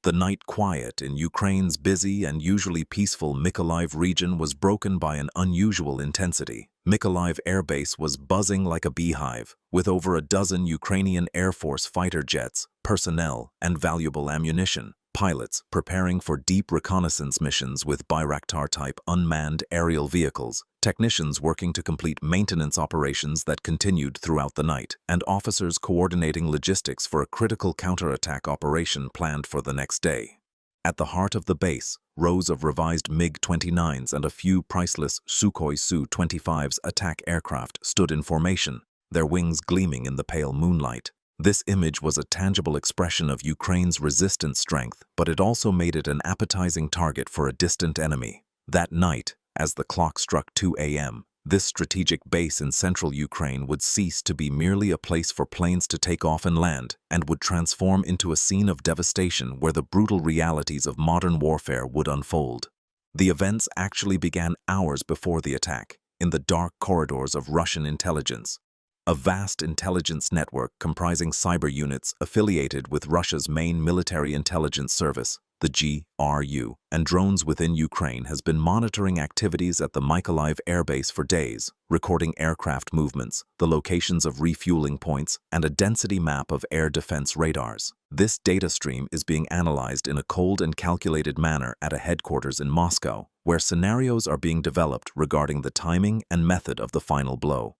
The night quiet in Ukraine's busy and usually peaceful Mykolaiv region was broken by an unusual intensity. Mykolaiv Air Base was buzzing like a beehive, with over a dozen Ukrainian Air Force fighter jets, personnel, and valuable ammunition. Pilots preparing for deep reconnaissance missions with Bayraktar-type unmanned aerial vehicles, technicians working to complete maintenance operations that continued throughout the night, and officers coordinating logistics for a critical counterattack operation planned for the next day. At the heart of the base, rows of revised MiG-29s and a few priceless Sukhoi Su-25s attack aircraft stood in formation, their wings gleaming in the pale moonlight. This image was a tangible expression of Ukraine's resistance strength, but it also made it an appetizing target for a distant enemy. That night, as the clock struck 2 a.m., this strategic base in central Ukraine would cease to be merely a place for planes to take off and land, and would transform into a scene of devastation where the brutal realities of modern warfare would unfold. The events actually began hours before the attack, in the dark corridors of Russian intelligence. A vast intelligence network comprising cyber units affiliated with Russia's main military intelligence service, the GRU, and drones within Ukraine has been monitoring activities at the Mykolaiv Air Base for days, recording aircraft movements, the locations of refueling points, and a density map of air defense radars. This data stream is being analyzed in a cold and calculated manner at a headquarters in Moscow, where scenarios are being developed regarding the timing and method of the final blow.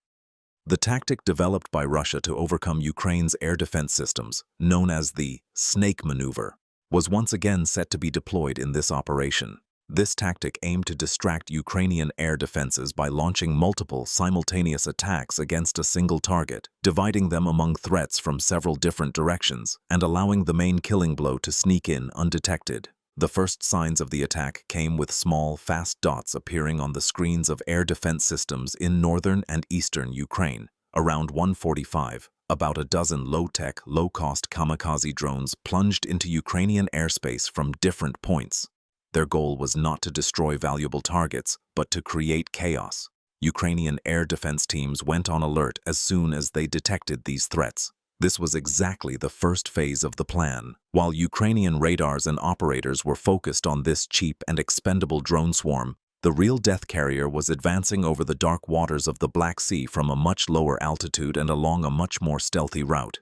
The tactic developed by Russia to overcome Ukraine's air defense systems, known as the snake maneuver, was once again set to be deployed in this operation. This tactic aimed to distract Ukrainian air defenses by launching multiple simultaneous attacks against a single target, dividing them among threats from several different directions, and allowing the main killing blow to sneak in undetected. The first signs of the attack came with small, fast dots appearing on the screens of air defense systems in northern and eastern Ukraine. Around 1:45, about a dozen low-tech, low-cost kamikaze drones plunged into Ukrainian airspace from different points. Their goal was not to destroy valuable targets, but to create chaos. Ukrainian air defense teams went on alert as soon as they detected these threats. This was exactly the first phase of the plan. While Ukrainian radars and operators were focused on this cheap and expendable drone swarm, the real death carrier was advancing over the dark waters of the Black Sea from a much lower altitude and along a much more stealthy route.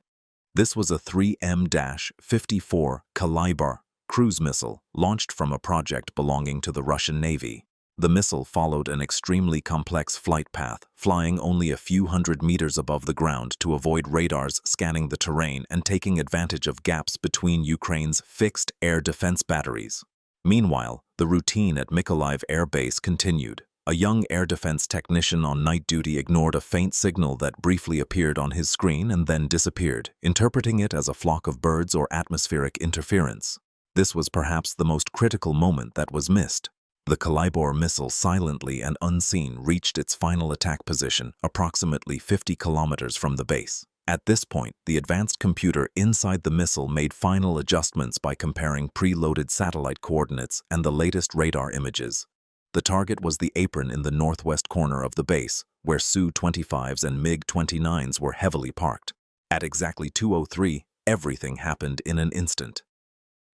This was a 3M-54 Kalibr cruise missile launched from a project belonging to the Russian Navy. The missile followed an extremely complex flight path, flying only a few hundred meters above the ground to avoid radars scanning the terrain and taking advantage of gaps between Ukraine's fixed air defense batteries. Meanwhile, the routine at Mykolaiv Air Base continued. A young air defense technician on night duty ignored a faint signal that briefly appeared on his screen and then disappeared, interpreting it as a flock of birds or atmospheric interference. This was perhaps the most critical moment that was missed. The Kalibr missile silently and unseen reached its final attack position, approximately 50 kilometers from the base. At this point, the advanced computer inside the missile made final adjustments by comparing preloaded satellite coordinates and the latest radar images. The target was the apron in the northwest corner of the base, where Su-25s and MiG-29s were heavily parked. At exactly 2:03, everything happened in an instant.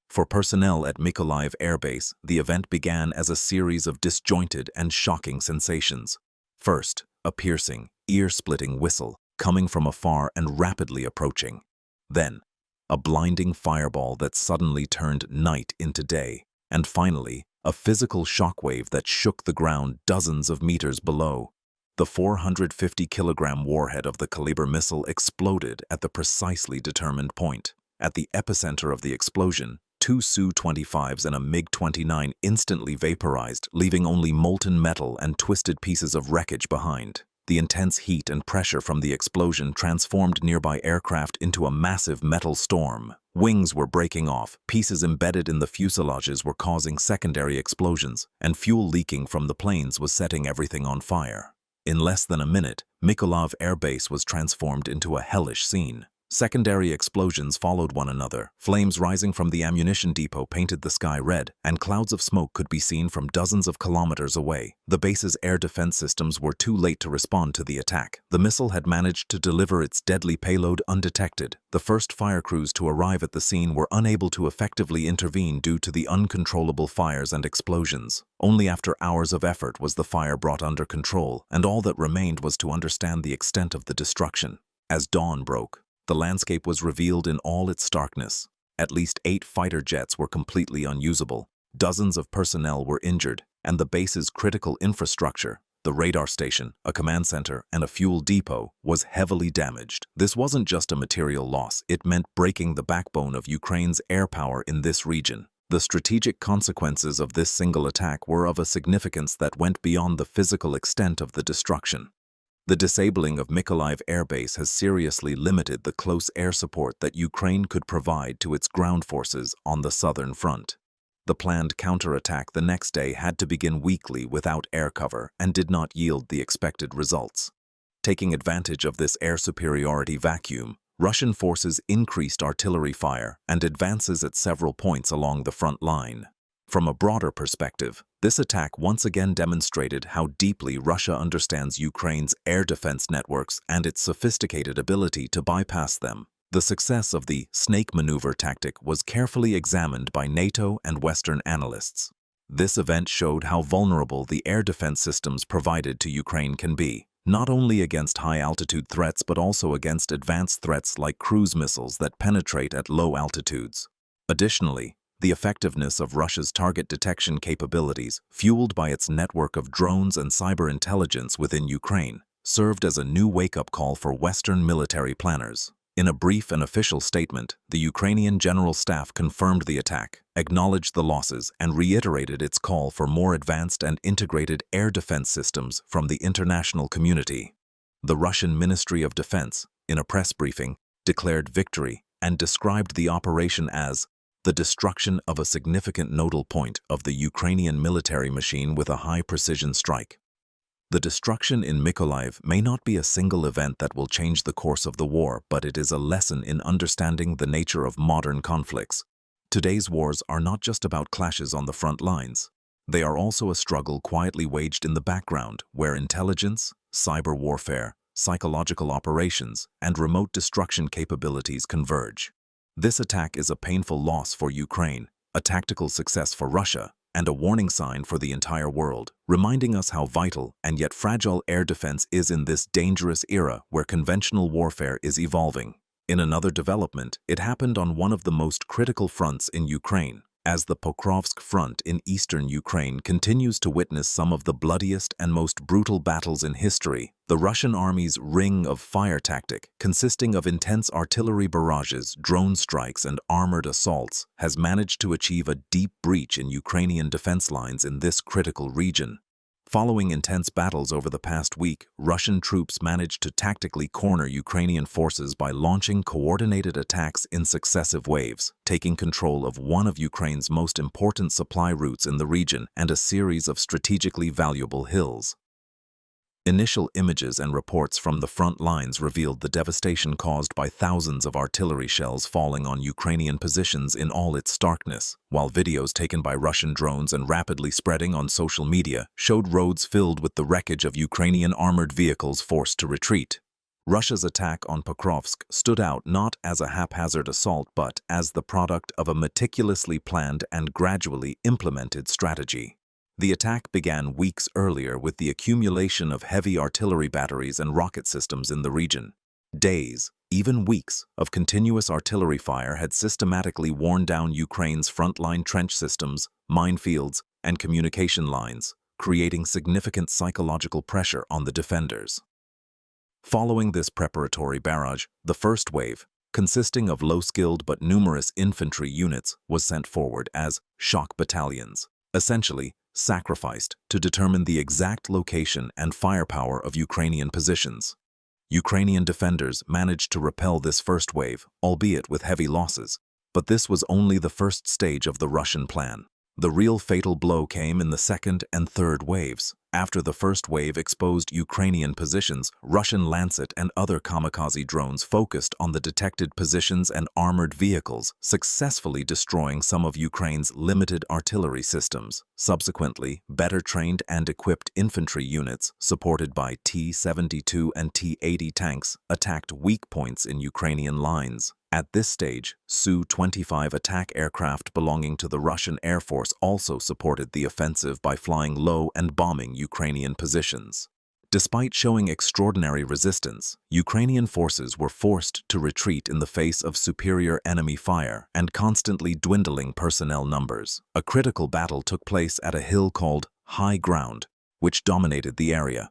For personnel at Mykolaiv Air Base, the event began as a series of disjointed and shocking sensations. First, a piercing, ear-splitting whistle, coming from afar and rapidly approaching. Then, a blinding fireball that suddenly turned night into day. And finally, a physical shockwave that shook the ground dozens of meters below. The 450-kilogram warhead of the Kalibr missile exploded at the precisely determined point. At the epicenter of the explosion, 2 Su-25s and a MiG-29 instantly vaporized, leaving only molten metal and twisted pieces of wreckage behind. The intense heat and pressure from the explosion transformed nearby aircraft into a massive metal storm. Wings were breaking off, pieces embedded in the fuselages were causing secondary explosions, and fuel leaking from the planes was setting everything on fire. In less than a minute, Mykolaiv Air Base was transformed into a hellish scene. Secondary explosions followed one another. Flames rising from the ammunition depot painted the sky red, and clouds of smoke could be seen from dozens of kilometers away. The base's air defense systems were too late to respond to the attack. The missile had managed to deliver its deadly payload undetected. The first fire crews to arrive at the scene were unable to effectively intervene due to the uncontrollable fires and explosions. Only after hours of effort was the fire brought under control, and all that remained was to understand the extent of the destruction. As dawn broke, the landscape was revealed in all its starkness. At least 8 fighter jets were completely unusable. Dozens of personnel were injured, and the base's critical infrastructure, the radar station, a command center, and a fuel depot, was heavily damaged. This wasn't just a material loss, it meant breaking the backbone of Ukraine's air power in this region. The strategic consequences of this single attack were of a significance that went beyond the physical extent of the destruction. The disabling of Mykolaiv Air Base has seriously limited the close air support that Ukraine could provide to its ground forces on the southern front. The planned counterattack the next day had to begin weakly without air cover and did not yield the expected results. Taking advantage of this air superiority vacuum, Russian forces increased artillery fire and advances at several points along the front line. From a broader perspective, this attack once again demonstrated how deeply Russia understands Ukraine's air defense networks and its sophisticated ability to bypass them. The success of the snake maneuver tactic was carefully examined by NATO and Western analysts. This event showed how vulnerable the air defense systems provided to Ukraine can be, not only against high-altitude threats but also against advanced threats like cruise missiles that penetrate at low altitudes. Additionally, the effectiveness of Russia's target detection capabilities, fueled by its network of drones and cyber intelligence within Ukraine, served as a new wake-up call for Western military planners. In a brief and official statement, the Ukrainian General Staff confirmed the attack, acknowledged the losses, and reiterated its call for more advanced and integrated air defense systems from the international community. The Russian Ministry of Defense, in a press briefing, declared victory and described the operation as the destruction of a significant nodal point of the Ukrainian military machine with a high-precision strike. The destruction in Mykolaiv may not be a single event that will change the course of the war, but it is a lesson in understanding the nature of modern conflicts. Today's wars are not just about clashes on the front lines. They are also a struggle quietly waged in the background, where intelligence, cyber warfare, psychological operations, and remote destruction capabilities converge. This attack is a painful loss for Ukraine, a tactical success for Russia, and a warning sign for the entire world, reminding us how vital and yet fragile air defense is in this dangerous era where conventional warfare is evolving. In another development, it happened on one of the most critical fronts in Ukraine. As the Pokrovsk front in eastern Ukraine continues to witness some of the bloodiest and most brutal battles in history, the Russian army's ring of fire tactic, consisting of intense artillery barrages, drone strikes, and armored assaults, has managed to achieve a deep breach in Ukrainian defense lines in this critical region. Following intense battles over the past week, Russian troops managed to tactically corner Ukrainian forces by launching coordinated attacks in successive waves, taking control of one of Ukraine's most important supply routes in the region and a series of strategically valuable hills. Initial images and reports from the front lines revealed the devastation caused by thousands of artillery shells falling on Ukrainian positions in all its starkness, while videos taken by Russian drones and rapidly spreading on social media showed roads filled with the wreckage of Ukrainian armored vehicles forced to retreat. Russia's attack on Pokrovsk stood out not as a haphazard assault but as the product of a meticulously planned and gradually implemented strategy. The attack began weeks earlier with the accumulation of heavy artillery batteries and rocket systems in the region. Days, even weeks, of continuous artillery fire had systematically worn down Ukraine's frontline trench systems, minefields, and communication lines, creating significant psychological pressure on the defenders. Following this preparatory barrage, the first wave, consisting of low-skilled but numerous infantry units, was sent forward as shock battalions, essentially sacrificed to determine the exact location and firepower of Ukrainian positions. Ukrainian defenders managed to repel this first wave, albeit with heavy losses, but this was only the first stage of the Russian plan. The real fatal blow came in the second and third waves, After the first wave exposed Ukrainian positions, Russian Lancet and other kamikaze drones focused on the detected positions and armored vehicles, successfully destroying some of Ukraine's limited artillery systems. Subsequently, better trained and equipped infantry units, supported by T-72 and T-80 tanks, attacked weak points in Ukrainian lines. At this stage, Su-25 attack aircraft belonging to the Russian Air Force also supported the offensive by flying low and bombing Ukrainian positions. Despite showing extraordinary resistance, Ukrainian forces were forced to retreat in the face of superior enemy fire and constantly dwindling personnel numbers. A critical battle took place at a hill called High Ground, which dominated the area.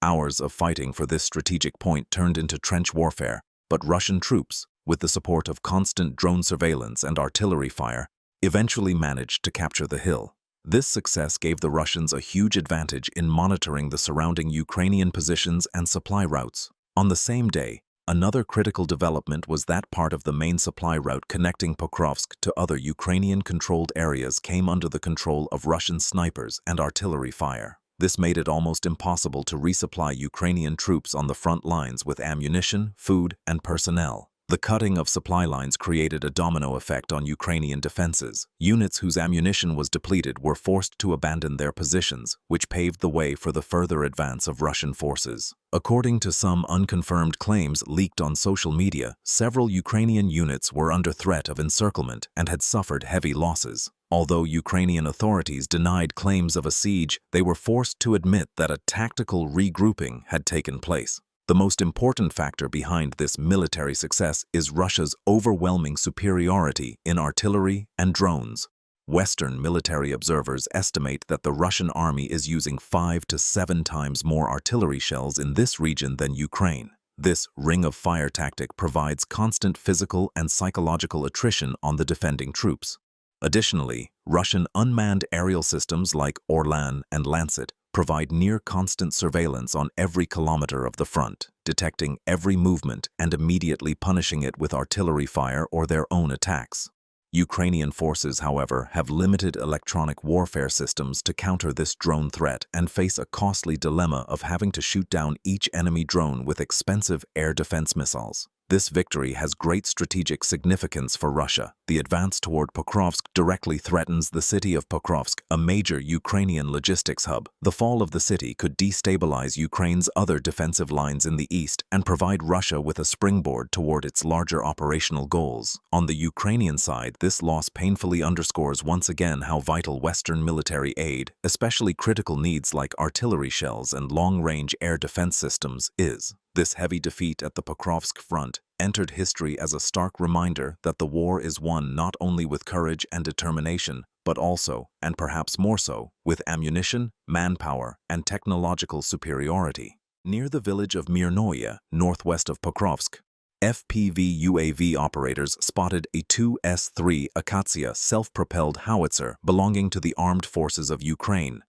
Hours of fighting for this strategic point turned into trench warfare, but Russian troops, with the support of constant drone surveillance and artillery fire, eventually managed to capture the hill. This success gave the Russians a huge advantage in monitoring the surrounding Ukrainian positions and supply routes. On the same day, another critical development was that part of the main supply route connecting Pokrovsk to other Ukrainian-controlled areas came under the control of Russian snipers and artillery fire. This made it almost impossible to resupply Ukrainian troops on the front lines with ammunition, food, and personnel. The cutting of supply lines created a domino effect on Ukrainian defenses. Units whose ammunition was depleted were forced to abandon their positions, which paved the way for the further advance of Russian forces. According to some unconfirmed claims leaked on social media, several Ukrainian units were under threat of encirclement and had suffered heavy losses. Although Ukrainian authorities denied claims of a siege, they were forced to admit that a tactical regrouping had taken place. The most important factor behind this military success is Russia's overwhelming superiority in artillery and drones. Western military observers estimate that the Russian army is using 5 to 7 times more artillery shells in this region than Ukraine. This ring of fire tactic provides constant physical and psychological attrition on the defending troops. Additionally, Russian unmanned aerial systems like Orlan and Lancet provide near-constant surveillance on every kilometer of the front, detecting every movement and immediately punishing it with artillery fire or their own attacks. Ukrainian forces, however, have limited electronic warfare systems to counter this drone threat and face a costly dilemma of having to shoot down each enemy drone with expensive air defense missiles. This victory has great strategic significance for Russia. The advance toward Pokrovsk directly threatens the city of Pokrovsk, a major Ukrainian logistics hub. The fall of the city could destabilize Ukraine's other defensive lines in the east and provide Russia with a springboard toward its larger operational goals. On the Ukrainian side, this loss painfully underscores once again how vital Western military aid, especially critical needs like artillery shells and long-range air defense systems, is. This heavy defeat at the Pokrovsk front entered history as a stark reminder that the war is won not only with courage and determination, but also, and perhaps more so, with ammunition, manpower, and technological superiority. Near the village of Mirnoye, northwest of Pokrovsk, FPV UAV operators spotted a Tu-S-3 Akatsiya self-propelled howitzer belonging to the armed forces of Ukraine.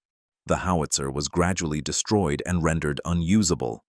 The howitzer was gradually destroyed and rendered unusable.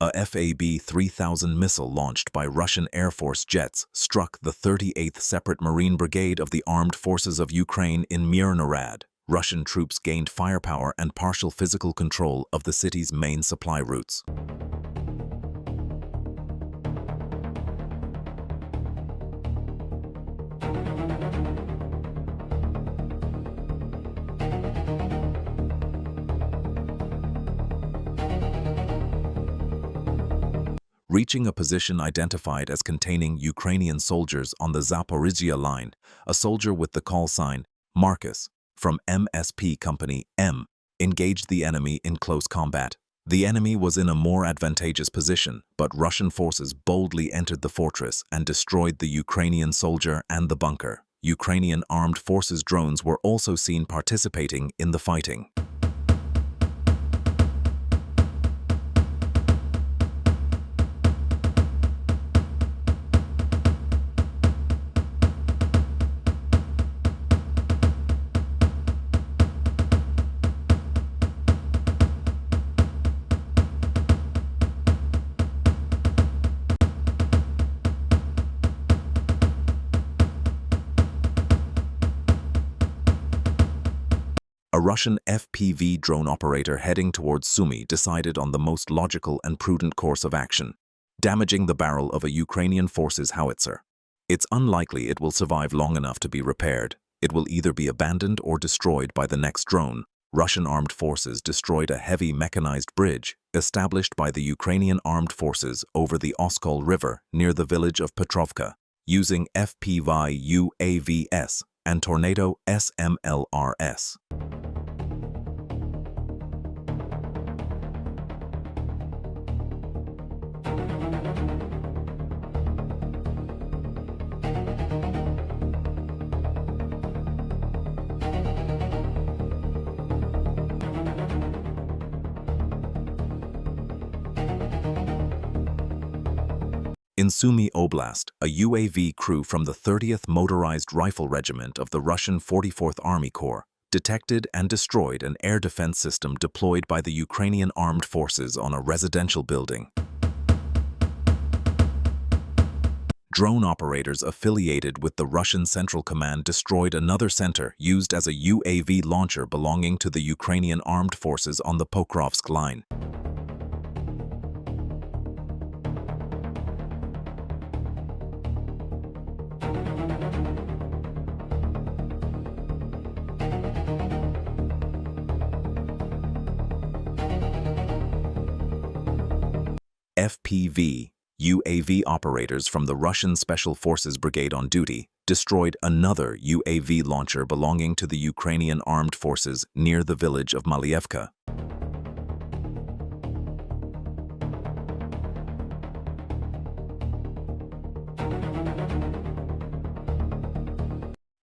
A FAB-3000 missile launched by Russian Air Force jets struck the 38th Separate Marine Brigade of the Armed Forces of Ukraine in Mirnorad. Russian troops gained firepower and partial physical control of the city's main supply routes. Reaching a position identified as containing Ukrainian soldiers on the Zaporizhia line, a soldier with the call sign Marcus from MSP Company M engaged the enemy in close combat. The enemy was in a more advantageous position, but Russian forces boldly entered the fortress and destroyed the Ukrainian soldier and the bunker. Ukrainian armed forces drones were also seen participating in the fighting. A Russian FPV drone operator heading towards Sumy decided on the most logical and prudent course of action, damaging the barrel of a Ukrainian forces howitzer. It's unlikely it will survive long enough to be repaired. It will either be abandoned or destroyed by the next drone. Russian armed forces destroyed a heavy mechanized bridge established by the Ukrainian armed forces over the Oskol River near the village of Pokrovsk, using FPV UAVs and Tornado SMLRS. In Sumy Oblast, a UAV crew from the 30th Motorized Rifle Regiment of the Russian 44th Army Corps detected and destroyed an air defense system deployed by the Ukrainian armed forces on a residential building. Drone operators affiliated with the Russian Central Command destroyed another center used as a UAV launcher belonging to the Ukrainian armed forces on the Pokrovsk line. FPV UAV operators from the Russian Special Forces Brigade on duty destroyed another UAV launcher belonging to the Ukrainian armed forces near the village of Malievka.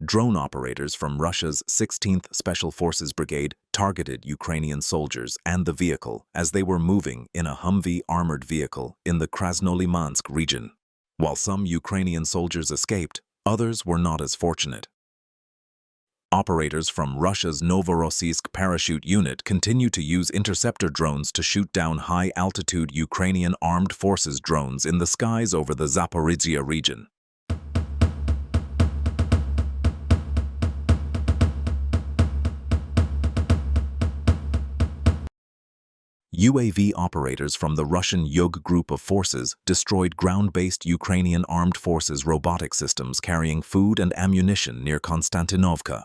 Drone operators from Russia's 16th Special Forces Brigade targeted Ukrainian soldiers and the vehicle as they were moving in a Humvee armored vehicle in the Krasnolimansk region. While some Ukrainian soldiers escaped, others were not as fortunate. Operators from Russia's Novorossiysk parachute unit continue to use interceptor drones to shoot down high-altitude Ukrainian armed forces drones in the skies over the Zaporizhzhia region. UAV operators from the Russian Yug group of forces destroyed ground-based Ukrainian armed forces robotic systems carrying food and ammunition near Konstantinovka.